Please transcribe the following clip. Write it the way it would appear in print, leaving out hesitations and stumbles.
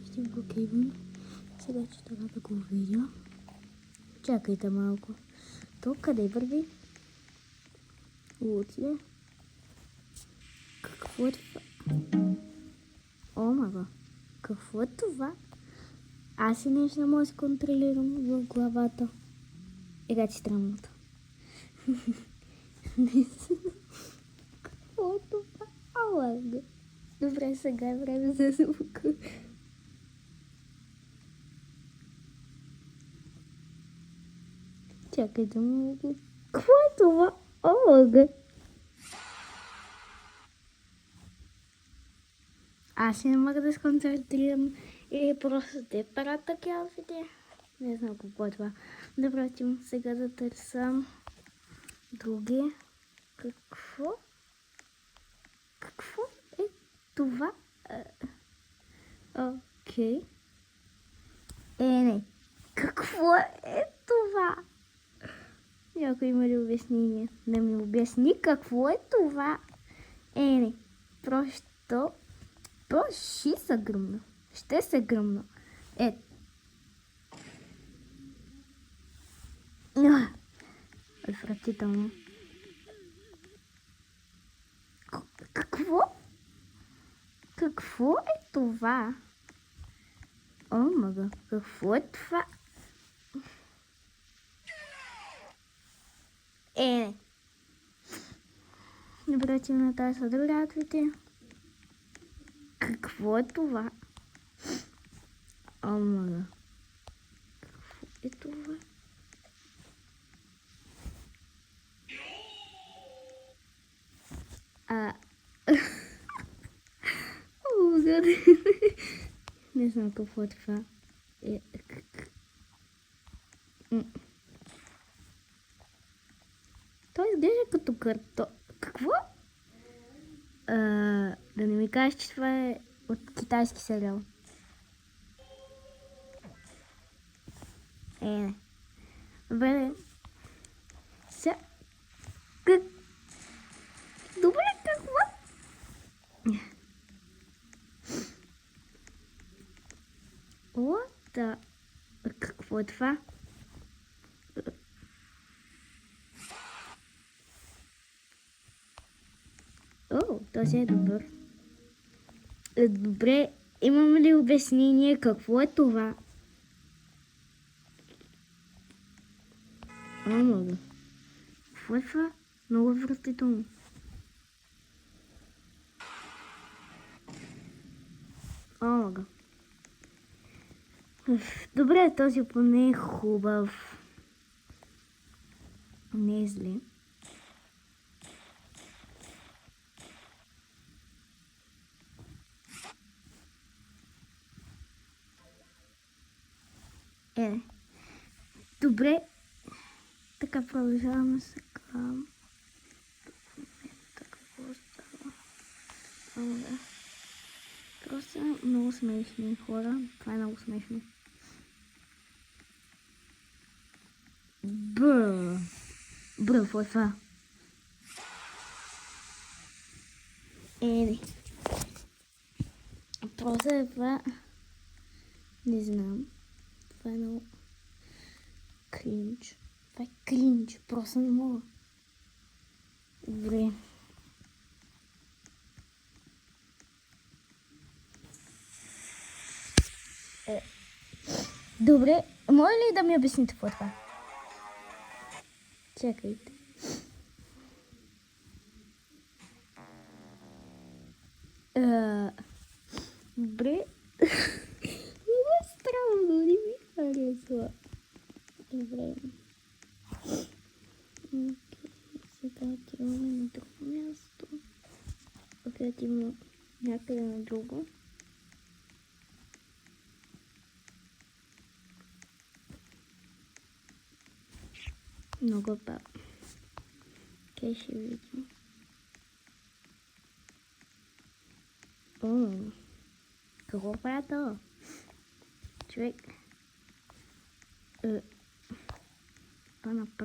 Стив Кевин. Сега ще трябва да го видя. Чакайте малко. То къде върви? Отиде. Какво е това? О, мага. Какво е това? Аз и нещо не мога да се контролирам в главата. Ега ти странното. Какво е това? Алага. Добре, сега е време за звука. Чакайте малко. Какво е това? Алага. Аз не мога да се концентрирам или просто те правят такива видео. Не знам какво е това. Добре, отивам сега да търсам други. Какво? Какво е това? Окей. Не. Какво е това? Някой има ли обяснение? Да ми обясни какво е това? Не. Просто ще се гръмна. Ще се гръмна. Отвратително. Какво? Какво е това? О, мага, какво е това? Не. Добре, че на тази са други outfit. Какво е това? О, мага. Какво е това? Не знам какво е това. Той изглежда като карто. Какво? Да не ми кажеш, че това е от китайски сериал. Не. Добре. Добре, какво? Какво е това? Този е добър. Добре, имам ли обяснение какво е това? Много. Какво е това? Много отвратително. Много. Добре, този поне е хубав. Не е зле. Добре. Така продължаваме сега. Какво става? Просто много смешни хора. Това е много смешно. Какво е това? Просто е това. Не знам. Това е много кринч. Това е кринч. Просто не мога. Добре. Добре. Може ли да ми обясните какво е това? Чакайте. Добре. Много странно, не ми харесва. Добре. Сега отиваме на друго място. Отиваме някъде на друго. Много бавно. Къде ще видим? Какво правя това? Човек. Това направи.